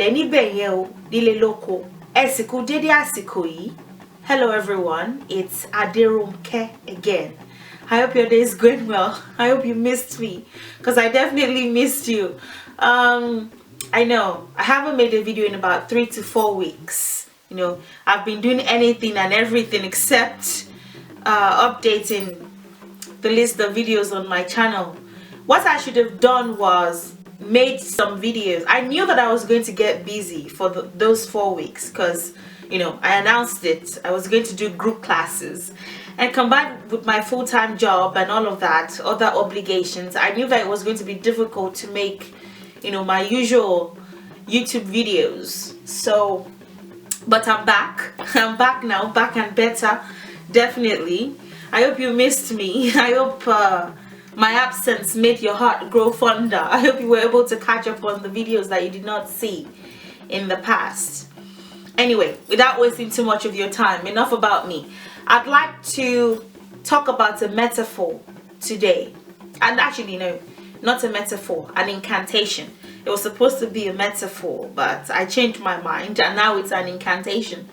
lẹ́ni bẹ̀yẹn o nílé lóko ẹ sì kú dédé àsìkò yìí. Hello everyone, it's Aderunke again. I hope your day is going well. I hope you missed me because I definitely missed you. I know I haven't made a video in about 3 to 4 weeks. You know, I've been doing anything and everything except updating the list of videos on my channel. What I should have done was made some videos. I knew that I was going to get busy for those 4 weeks because, you know, I announced it. I was going to do group classes, and combined with my full-time job and all of that, other obligations, I knew that it was going to be difficult to make, you know, my usual YouTube videos. So, but I'm back. I'm back now, back and better, definitely. I hope you missed me. I hope my absence made your heart grow fonder. I hope you were able to catch up on the videos that you did not see in the past. Anyway, without wasting too much of your time, enough about me. I'd like to talk about a metaphor today. And actually, no, not a metaphor, an incantation. It was supposed to be a metaphor, but I changed my mind and now it's an incantation.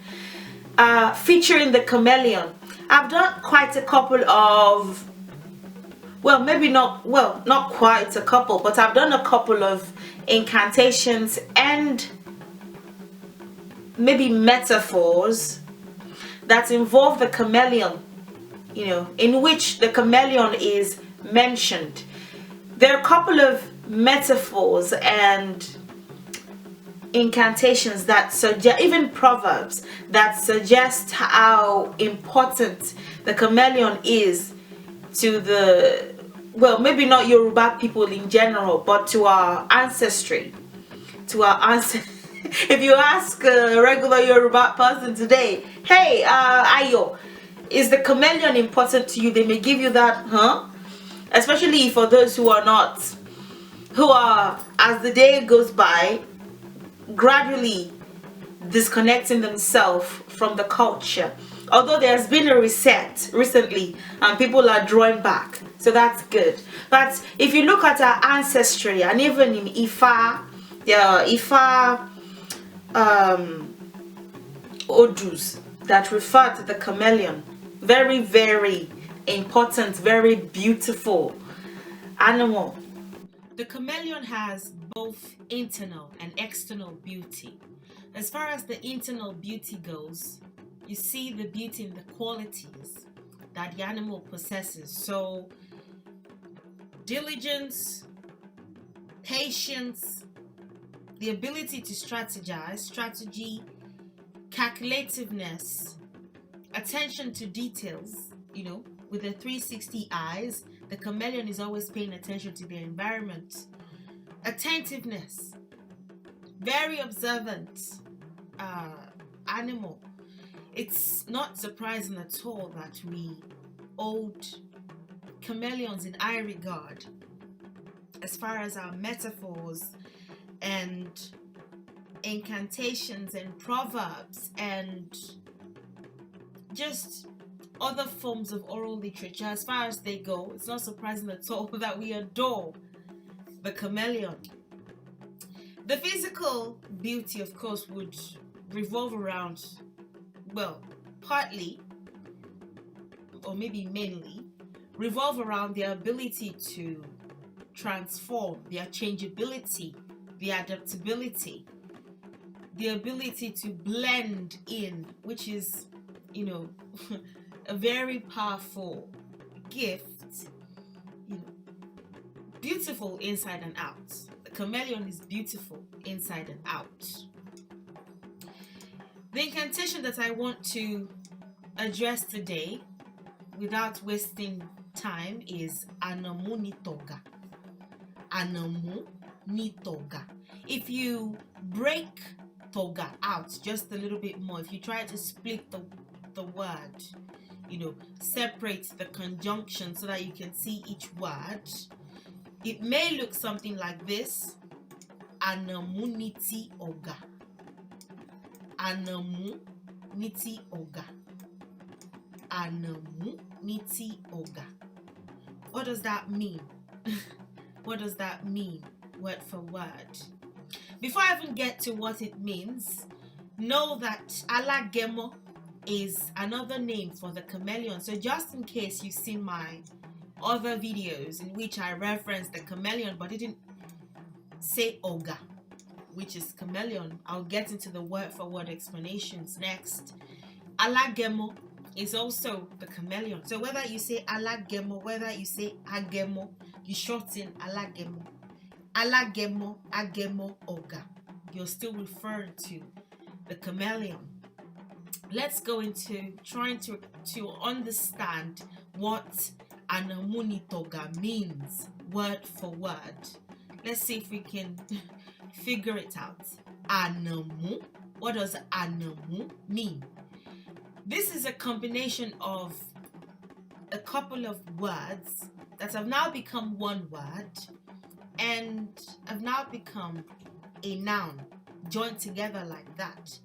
Featuring the chameleon. I've done quite a couple of, well, maybe not, well, not quite a couple, but I've done a couple of incantations and maybe metaphors that involve the chameleon, you know, in which the chameleon is mentioned. There are a couple of metaphors and incantations that suggest, even proverbs that suggest how important the chameleon is to the, well, maybe not Yoruba people in general, but to our ancestry, to our ancestry. If you ask a regular Yoruba person today, hey, Ayo, is the chameleon important to you? They may give you that, huh? Especially for those who are not, who are, as the day goes by, gradually disconnecting themselves from the culture. Although there's been a reset recently and people are drawing back, so that's good. But if you look at our ancestry, and even in Ifa, Ifa Odus that refer to the chameleon, very, very important, very beautiful animal. The chameleon has both internal and external beauty. As far as the internal beauty goes, you see the beauty in the qualities that the animal possesses. So, diligence, patience, the ability to strategize, strategy, calculativeness, attention to details, you know, with the 360 eyes, the chameleon is always paying attention to the environment. Attentiveness, very observant animal. It's not surprising at all that we hold chameleons in high regard as far as our metaphors and incantations and proverbs and just other forms of oral literature. As far as they go, it's not surprising at all that we adore the chameleon. The physical beauty, of course, would revolve around, well, partly or maybe mainly revolve around their ability to transform, their changeability, the adaptability, the ability to blend in, which is, you know, a very powerful gift, you know, beautiful inside and out. The chameleon is beautiful inside and out. The incantation that I want to address today, without wasting time, is Ànàmú ni toga. Ànàmú ni toga. If you break toga out just a little bit more, if you try to split the word, you know, separate the conjunction so that you can see each word, it may look something like this. Ànàmú ni ti ọ̀gà. Ànàmú ni ti ọ̀gà. Ànàmú ni ti ọ̀gà. What does that mean? What does that mean, word for word? Before I even get to what it means, know that alagemo is another name for the chameleon. So just in case you've seen my other videos in which I referenced the chameleon but didn't say oga, which is chameleon, I'll get into the word for word explanations next. Alagemo is also the chameleon. So whether you say alagemo, whether you say agemo, you shorten alagemo. Alagemo, agemo, oga. You're still referring to the chameleon. Let's go into trying to understand what Ànàmú toga means word for word. Let's see if we can figure it out. Ànàmú. What does Ànàmú mean? This is a combination of a couple of words that have now become one word and have now become a noun joined together like that,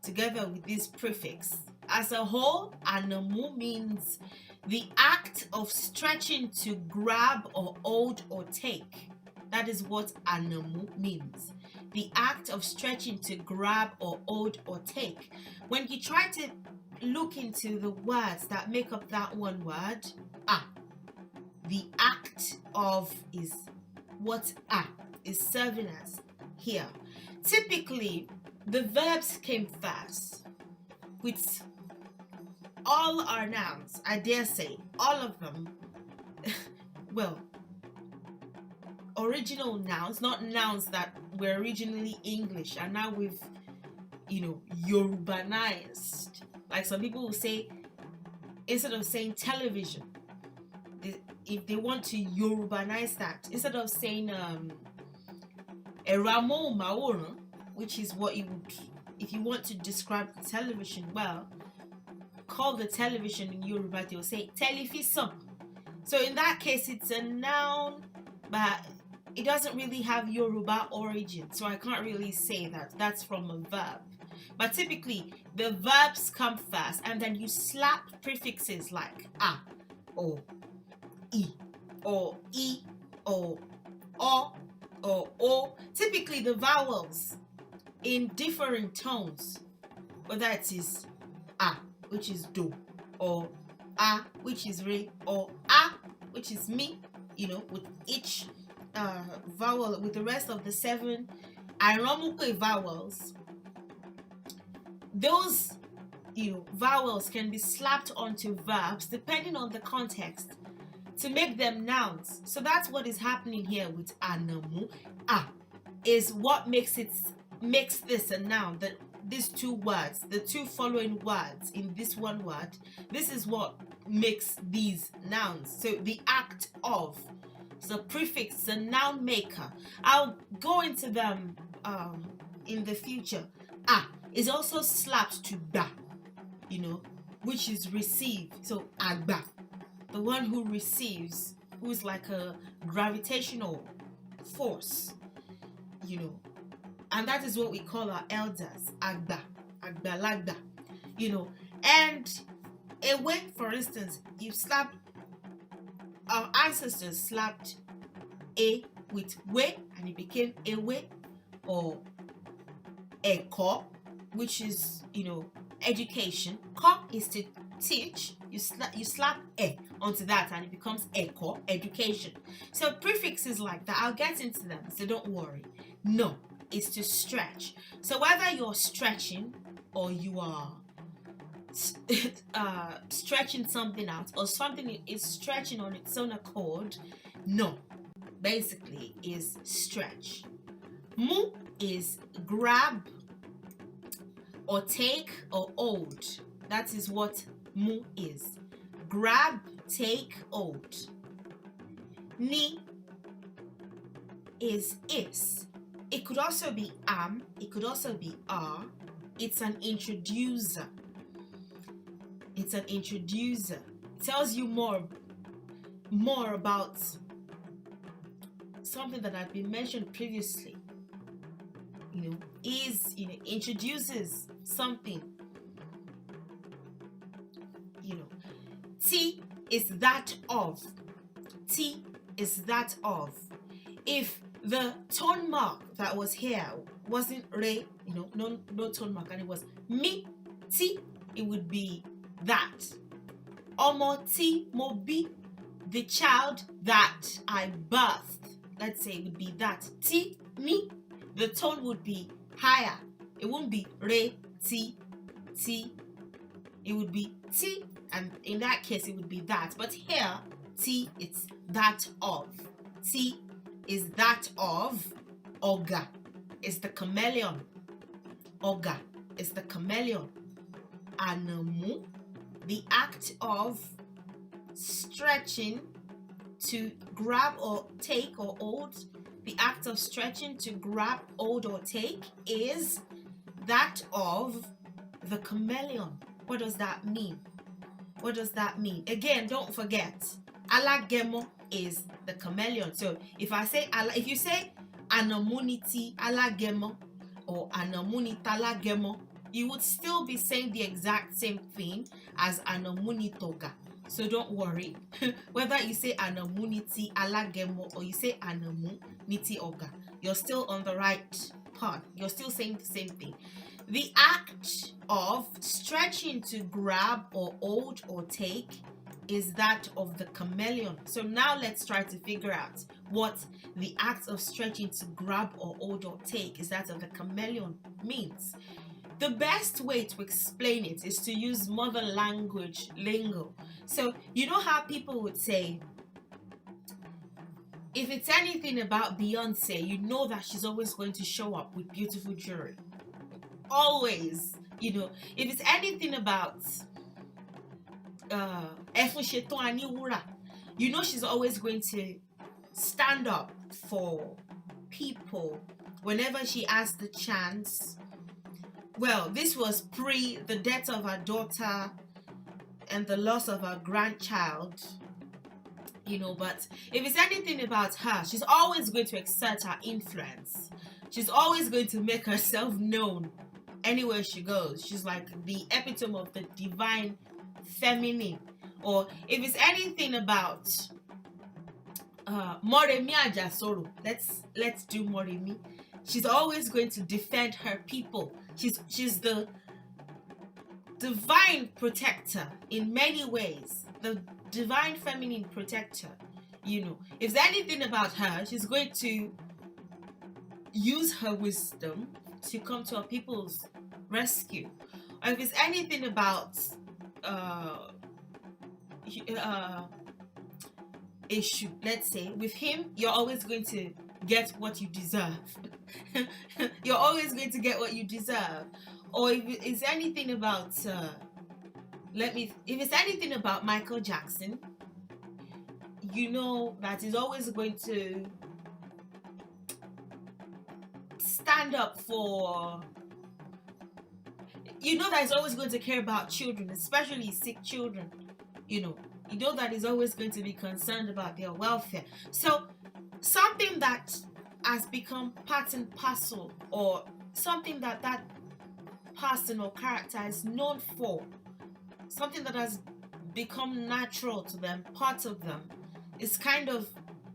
together with this prefix. As a whole, Ànàmú means the act of stretching to grab or hold or take. That is what Ànàmú means. The act of stretching to grab or hold or take. When you try to look into the words that make up that one word, the act of is what is serving as here. Typically, the verbs came first with all our nouns, I dare say, all of them, well, original nouns, not nouns that were originally English and now we've, Yorubanized. Like some people will say, instead of saying television, if they want to Yorubanize that, instead of saying eramo maoran, which is what you would, if you want to describe the television, well, call the television in Yoruba, they'll say television. So in that case, it's a noun, but it doesn't really have Yoruba origin, so I can't really say that that's from a verb. But typically, the verbs come first, and then you slap prefixes like a, or I, or I, or o, or o. Typically, the vowels in different tones, whether it is a, which is do, or a, which is re, or a, which is me, with each vowel, with the rest of the 7 Iromupe vowels. Those vowels can be slapped onto verbs depending on the context to make them nouns. So that's what is happening here with Ànàmú. Is what makes this a noun. That these two words, the two following words in this one word, this is what makes these nouns. So the act of, the prefix, the noun maker. I'll go into them in the future. Is also slapped to ba, which is receive. So agba, the one who receives, who is like a gravitational force, and that is what we call our elders, agba, agbalagba, and ewe, for instance, you slap, our ancestors slapped a with we and it became ewe, or eko, which is education. Ko is to teach. You slap e onto that and it becomes eko, education. So prefixes like that, I'll get into them, so don't worry. No is to stretch. So whether you're stretching or you are stretching something out, or something is stretching on its own accord, no basically is stretch. Mu is grab or take or hold. That is what mu is. Grab, take, hold. Ni is. It could also be am, it could also be are. It's an introducer. It's an introducer. It tells you more about something that had been mentioned previously. Introduces something. T is that of. T is that of. If the tone mark that was here wasn't re, no tone mark, and it was mi, ti, it would be that. Omo ti mo bi, the child that I birthed, let's say it would be that. Ti, mi, the tone would be higher. It wouldn't be re, ti, ti. It would be ti, and in that case it would be that. But here, ti, it's that of. Ti is that of. Oga is the chameleon. Oga is the chameleon. Ànàmú, the act of stretching to grab or take or hold. The act of stretching to grab, hold, or take is that of the chameleon. What does that mean? What does that mean? Again, don't forget, alagemo is the chameleon. So if you say anamuniti alagemo or anamunita alagemo, you would still be saying the exact same thing as anamuni toga. So don't worry. Whether you say anamuniti alagemo or you say anamu niti oga, you're still on the right path. You're still saying the same thing. The act of stretching to grab or hold or take is that of the chameleon. So now let's try to figure out what the act of stretching to grab or hold or take is that of the chameleon means. The best way to explain it is to use mother language lingo. So you know how people would say, if it's anything about Beyonce, you know that she's always going to show up with beautiful jewelry. Always, if it's anything about you know she's always going to stand up for people whenever she has the chance. Well, this was pre the death of her daughter and the loss of her grandchild, but if it's anything about her, she's always going to exert her influence. She's always going to make herself known anywhere she goes. She's like the epitome of the divine feminine. Or if it's anything about Moremi Ajasoro, let's do Moremi. She's always going to defend her people. She's the divine protector in many ways. The divine feminine protector. If it's anything about her, she's going to use her wisdom to come to her people's rescue. Or if it's anything about issue, let's say, with him, you're always going to get what you deserve. You're always going to get what you deserve. Or if it's anything about if it's anything about Michael Jackson, you know that he's always going to stand up for, that he's always going to care about children, especially sick children. You know that he's always going to be concerned about their welfare. So something that has become part and parcel, or something that person or character is known for, something that has become natural to them, part of them, is kind of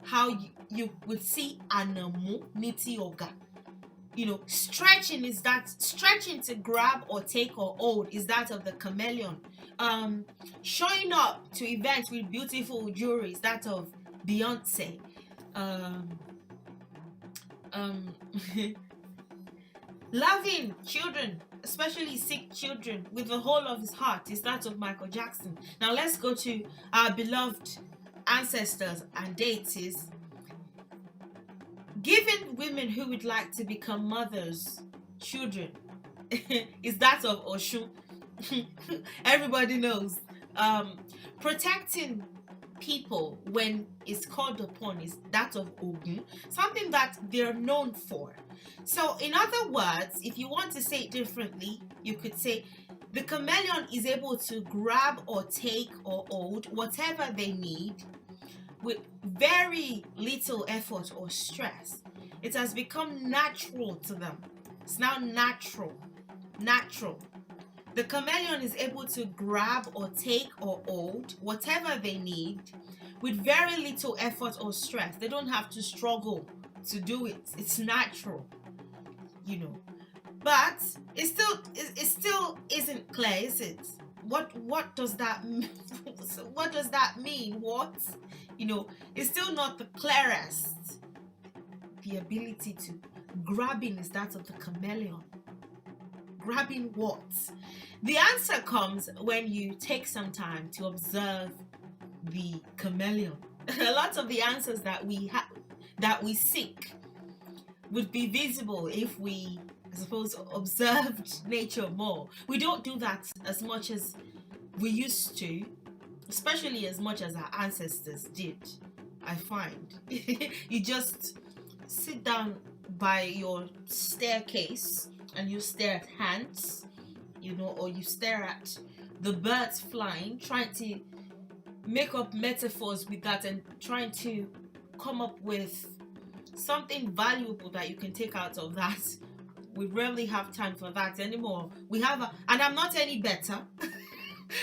how you would see Ànàmú niti oga. Stretching is that, stretching to grab or take or hold is that of the chameleon. Showing up to events with beautiful jewelry is that of Beyonce. Loving children, especially sick children, with the whole of his heart is that of Michael Jackson. Now let's go to our beloved ancestors and deities. Giving women who would like to become mothers children is that of Oshun. Everybody knows. Protecting people when it's called upon is that of Ogun, something that they're known for. So in other words, if you want to say it differently, you could say the chameleon is able to grab or take or hold whatever they need with very little effort or stress. It has become natural to them. It's now natural. The chameleon is able to grab or take or hold whatever they need with very little effort or stress. They don't have to struggle to do it. It's natural, you know. But it still isn't clear, is it? What does that mean? What does that mean? What? You know, it's still not the clearest. The ability to grabbing is that of the chameleon. Grabbing what? The answer comes when you take some time to observe the chameleon. A lot of the answers that we seek would be visible if we, I suppose, observed nature more. We don't do that as much as we used to, especially as much as our ancestors did, I find. You just sit down by your staircase and you stare at ants, you know, or you stare at the birds flying, trying to make up metaphors with that and trying to come up with something valuable that you can take out of that. We rarely have time for that anymore. And I'm not any better.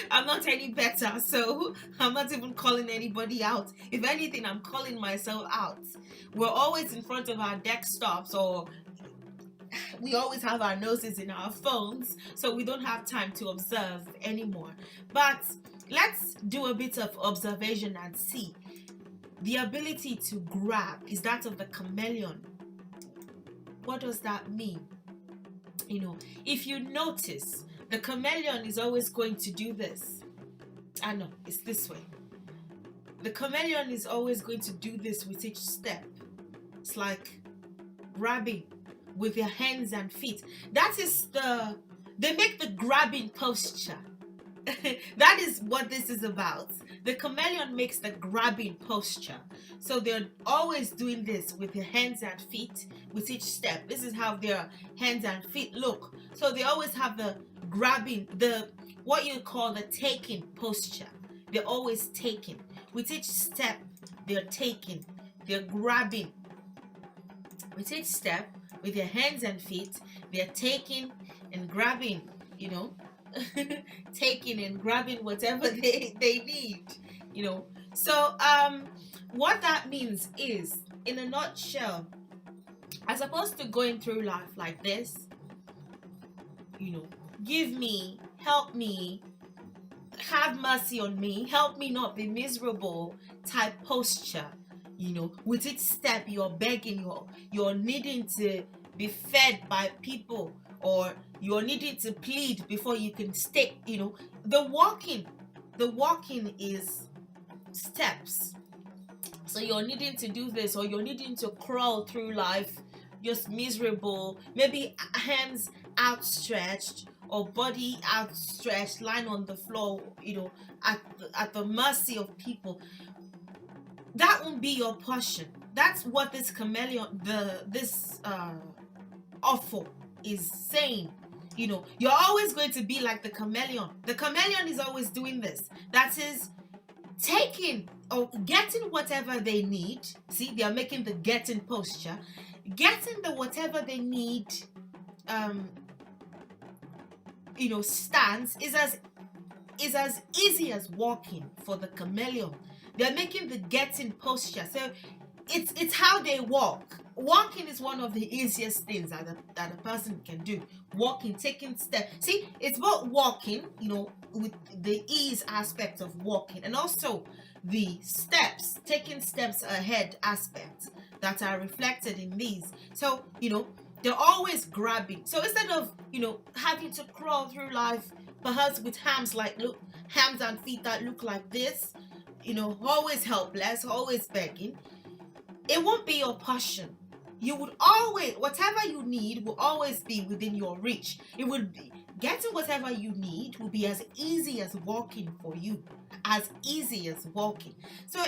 I'm not any better, so I'm not even calling anybody out. If anything, I'm calling myself out. We're always in front of our desktops, or we always have our noses in our phones, so we don't have time to observe anymore. But let's do a bit of observation and see. The ability to grab is that of the chameleon. What does that mean? You know, if you notice, the chameleon is always going to do this. No, it's this way. The chameleon is always going to do this with each step. It's like grabbing with your hands and feet. That is they make the grabbing posture. That is what this is about. The chameleon makes the grabbing posture. So they're always doing this with their hands and feet with each step. This is how their hands and feet look. So they always have the grabbing, what you call the taking posture. They're always taking. With each step, they're taking. They're grabbing. With each step, with their hands and feet, they're taking and grabbing, you know. Taking and grabbing whatever they need, you know. So what that means is, in a nutshell, as opposed to going through life like this, you know, give me, help me, have mercy on me, help me not be miserable type posture, you know. With each step you're begging, you're needing to be fed by people, or you're needing to plead before you can stay, you know. The walking is steps. So you're needing to do this, or you're needing to crawl through life just miserable, maybe hands outstretched or body outstretched, lying on the floor, you know, at the mercy of people. That won't be your portion. That's what this chameleon, this awful is saying. You know, you're always going to be like the chameleon. The chameleon is always doing this. That is taking or getting whatever they need. See, they are making the getting posture. Getting the whatever they need, you know, stance is as easy as walking for the chameleon. They're making the getting posture. So it's how they walk. Walking is one of the easiest things that a person can do. Walking, taking steps. See, it's about walking, you know, with the ease aspect of walking, and also the steps, taking steps ahead aspect that are reflected in these. So, you know, they're always grabbing. So instead of, you know, having to crawl through life, perhaps with hands and feet that look like this, you know, always helpless, always begging, it won't be your passion. You would always, whatever you need will always be within your reach. It would be, getting whatever you need will be as easy as walking for you. As easy as walking. So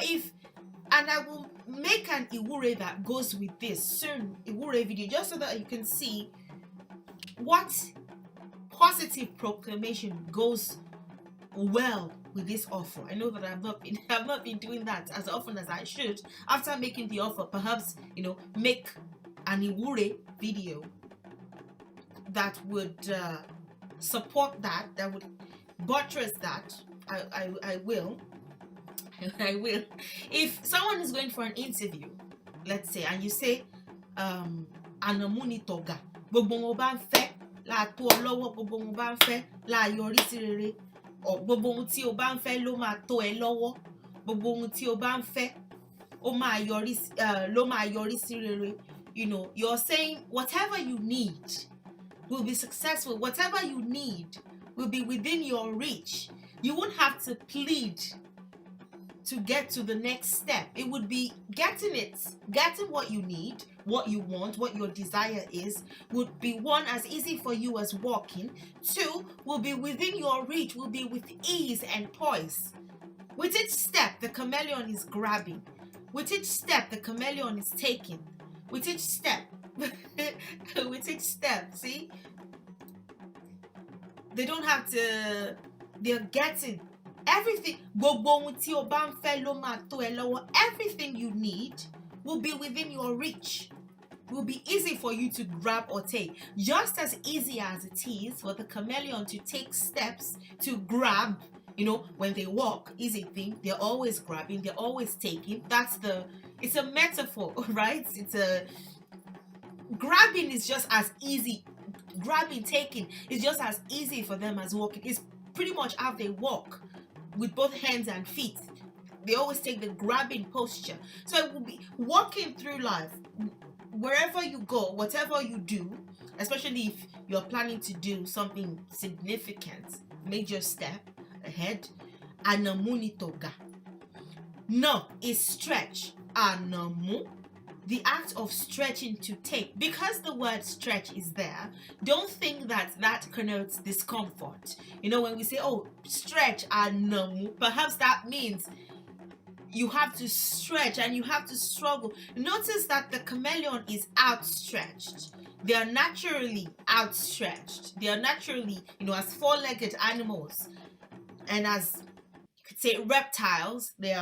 and I will make an Iwure that goes with this soon, Iwure video, just so that you can see what positive proclamation goes well with this offer. I know that I've not been doing that as often as I should. After making the offer, perhaps, you know, make an Iwure video that would support that would buttress that. I will. I will. If someone is going for an interview, let's say, and you say, Ànàmú ni toga. Gbogbo wọn bá ń fẹ́ la tó ọ lọ́wọ́, gbogbo wọn bá ń fẹ́ la yọrí sí rere. Gbogbo ohun tí o bá ń fẹ́ ló máa tó ẹ lọ́wọ́. Gbogbo ohun tí o bá ń fẹ́ ó máa yọrí ló máa yọrí sí rere. You know, you're saying whatever you need will be successful. Whatever you need will be within your reach. You won't have to plead to get to the next step. It would be getting what you need, what you want, what your desire is, would be one, as easy for you as walking. Two, will be within your reach, will be with ease and poise. With each step, the chameleon is grabbing. With each step, the chameleon is taking. With each step, with each step, see? They don't have to, they're getting everything. Everything you need will be within your reach. Will be easy for you to grab or take. Just as easy as it is for the chameleon to take steps to grab. You know, when they walk, easy thing, they're always grabbing, they're always taking. It's a metaphor, right? Grabbing is just as easy. Grabbing, taking is just as easy for them as walking. It's pretty much how they walk, with both hands and feet. They always take the grabbing posture. So it will be walking through life, wherever you go, whatever you do, especially if you're planning to do something significant, major step ahead. Ànàmú ni toga. No is stretch. Ànàmú, the act of stretching to take. Because the word stretch is there, don't think that connotes discomfort. You know, when we say, oh, stretch, ànàmú, perhaps that means you have to stretch and you have to struggle. Notice that the chameleon is outstretched. They are naturally outstretched. They are naturally, you know, as four-legged animals and as, you could say, reptiles, they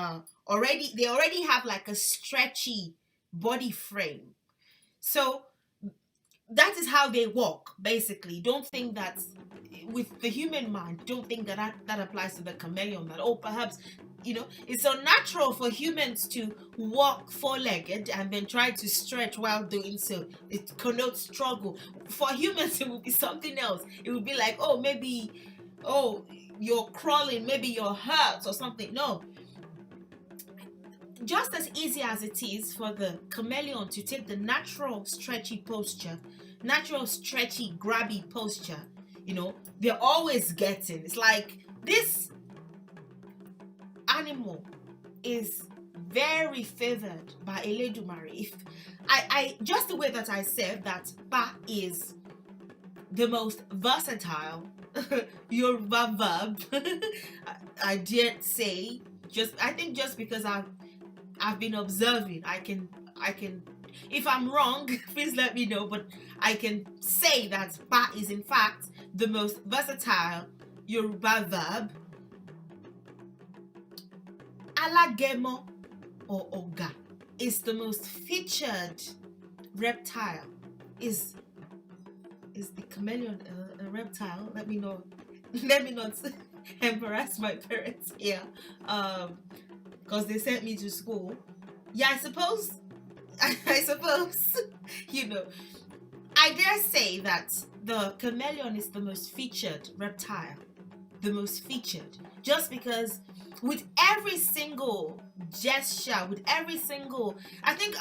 already have like a stretchy body frame. So that is how they walk, basically. Don't think that with the human mind, don't think that applies to the chameleon, that, oh, perhaps, you know, it's unnatural for humans to walk four-legged and then try to stretch while doing so. It connotes struggle. For humans, it would be something else. It would be like, oh, maybe, oh, you're crawling, maybe you're hurt or something. No. Just as easy as it is for the chameleon to take the natural stretchy posture, natural stretchy grabby posture, you know, they're always getting. It's like this animal is very favored by Eledumare. If I just the way that I said that ba is the most versatile Yoruba verb, I dared say, I think just because I've been observing, I can if I'm wrong, please let me know, but I can say that ba is in fact the most versatile Yoruba verb. Alagemo or oga is the most featured reptile. Is the chameleon a reptile? Let me know. Let me not embarrass my parents here, because they sent me to school. Yeah, I suppose, you know, I dare say that the chameleon is the most featured reptile, the most featured, just because with every single gesture, with every single, I think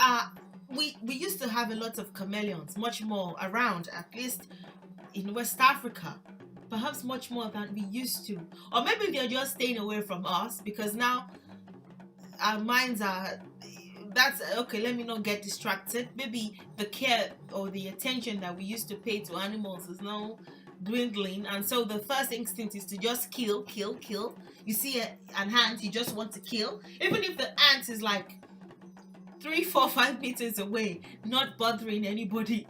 we used to have a lot of chameleons, much more around, at least in West Africa, perhaps much more than we used to. Or maybe they're just staying away from us because now our minds are, that's okay, let me not get distracted. Maybe the care or the attention that we used to pay to animals is now dwindling, and so the first instinct is to just kill. You see an ant, you just want to kill, even if the ant is like 3, 4, 5 meters away, not bothering anybody.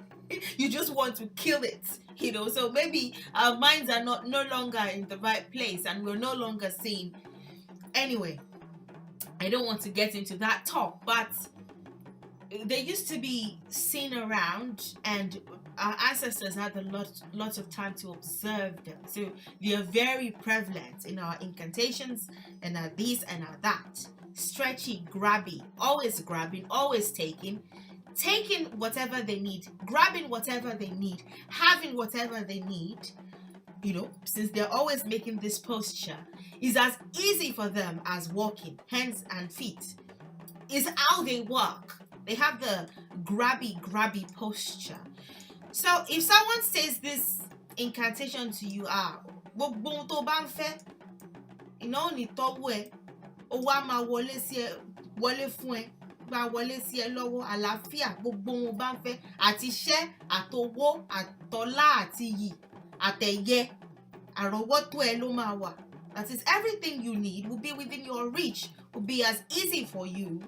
You just want to kill it, you know. So maybe our minds are no longer in the right place, and we're no longer seeing. Anyway, I don't want to get into that talk, but they used to be seen around, and our ancestors had a lot of time to observe them. So they are very prevalent in our incantations and our this and our that. Stretchy, grabby, always grabbing, always taking. taking whatever they need, grabbing whatever they need, having whatever they need, since they're always making this posture, is as easy for them as walking. Hands and feet is how they walk. They have the grabby posture. So if someone says this incantation to you, ni towe o wa ma wọlé sí wọlé fún ẹ gba wọlé sí ẹ lọ́wọ́ àlàáfíà gbogbo wọn bá ń fẹ́ àti iṣẹ́ àtowó àtọlá àti iyì àtẹ̀yẹ àrọ́wọ́tó ẹ ló máa wà. That is, everything you need will be within your reach, will be as easy for you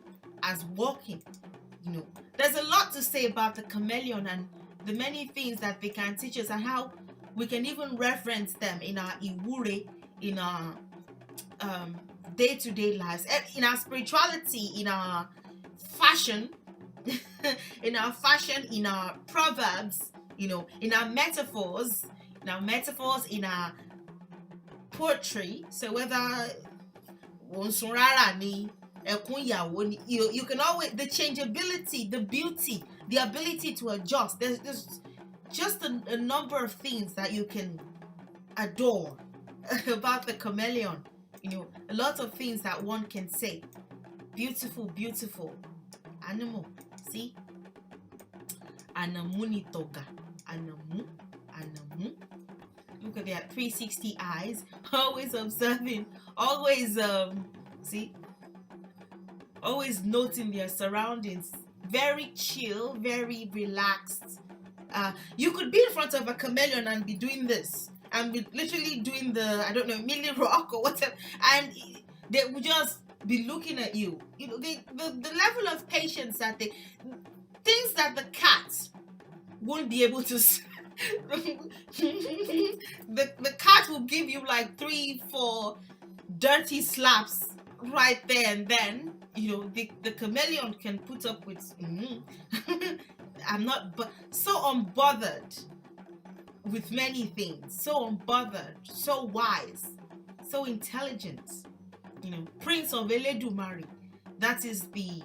as walking. There's a lot to say about the chameleon and the many things that they can teach us, and how we can even reference them in our iwure, in our day-to-day lives, in our spirituality, in our fashion, in our proverbs, in our metaphors, in our poetry. So whether you can always, the changeability, the beauty, the ability to adjust. There's just a number of things that you can adore about the chameleon. A lot of things that one can say. Beautiful Anamu. See? Ànàmú ni toga. Anamu. Look at that 360 eyes. Always observing. Always always noting their surroundings. Very chill, very relaxed. You could be in front of a chameleon and be doing this, and be literally doing the, I don't know, milli rock or whatever, and they would just be looking at you. The level of patience that things that the cat won't be able to the cat will give you like 3-4 dirty slaps right there and then. The chameleon can put up with I'm not but so unbothered with many things, so unbothered, so wise, so intelligent. Prince of Eledumari, that is the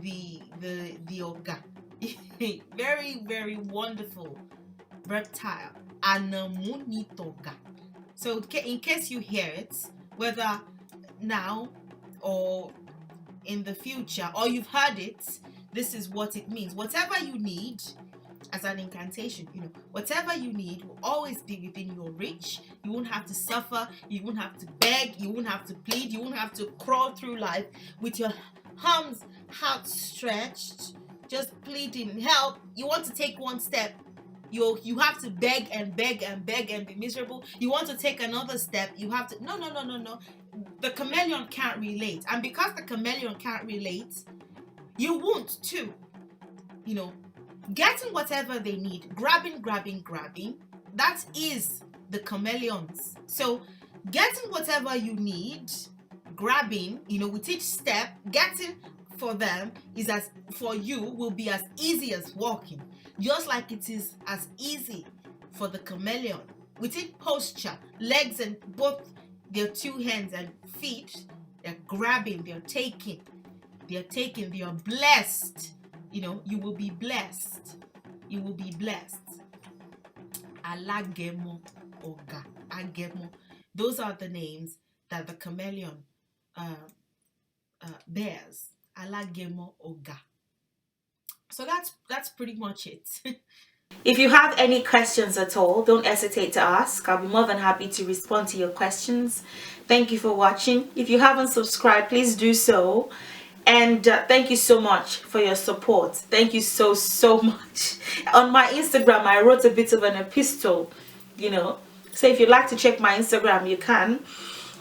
Oga. Very, very wonderful reptile. Ànàmú ni toga. So in case you hear it, whether now or in the future, or you've heard it, this is what it means. Whatever you need as an incantation, whatever you need will always be within your reach. You won't have to suffer, you won't have to beg, you won't have to plead, you won't have to crawl through life with your arms outstretched, just pleading help. You want to take one step, you have to beg and be miserable. You want to take another step, you have to no. The chameleon can't relate, and because the chameleon can't relate, you won't too. Getting whatever they need, grabbing, that is the chameleons. So getting whatever you need, grabbing, with each step, getting for them for you will be as easy as walking, just like it is as easy for the chameleon. With each posture, legs and both their two hands and feet, they're grabbing, they're taking, they are blessed. You will be blessed. Alagemo, oga, agemo. Those are the names that the chameleon bears. Alagemo, oga. So that's pretty much it. If you have any questions at all, don't hesitate to ask. I'll be more than happy to respond to your questions. Thank you for watching. If you haven't subscribed, please do so. And thank you so much for your support. Thank you so much. On my Instagram, I wrote a bit of an epistle, So if you'd like to check my Instagram, you can.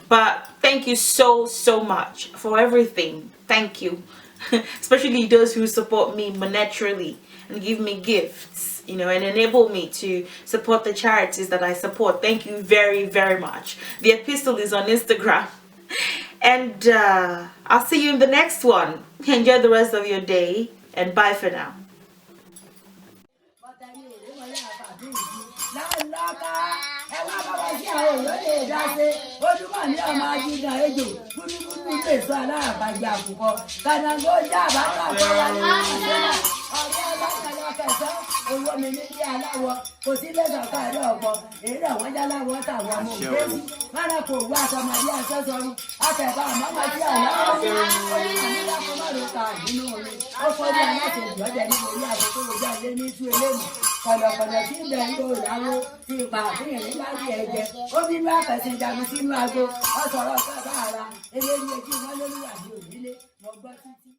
But thank you so much for everything. Thank you. Especially those who support me monetarily and give me gifts, and enable me to support the charities that I support. Thank you very, very much. The epistle is on Instagram. And I'll see you in the next one. Enjoy the rest of your day, and bye for now. ọ̀rẹ́ ọlọ́kàlọ́ kẹsàn owó mi ní ilé aláwọ̀ kò sí lẹ́sọ̀ káàdé ọ̀pọ̀ èrè àwọn jáláwọ̀ táwọn ọmọ òkèèzì mọ́nà kò wá àtọmọdé àṣẹṣọrun àtẹ̀bá àmọ́mọ́ sí àláwọ̀ onímọ̀ kó má ló ta nínú orin ó fọ́jú aláṣẹ ìjọ́jẹ́ nínú orí àkókò ìjà ilé ní tú eléyìí kọ̀lọ̀kọ̀lọ̀ tí ń bẹ̀ ń lò láwo ti pa àfihàn nígbà tí ẹ̀jẹ̀ ó bínú àfẹ̀sìn jagun sínú ago ọ̀sọ̀rọ̀ kẹta ara eléyìí ojú wọn lórí àbí ònílé mo gbọ́ títí.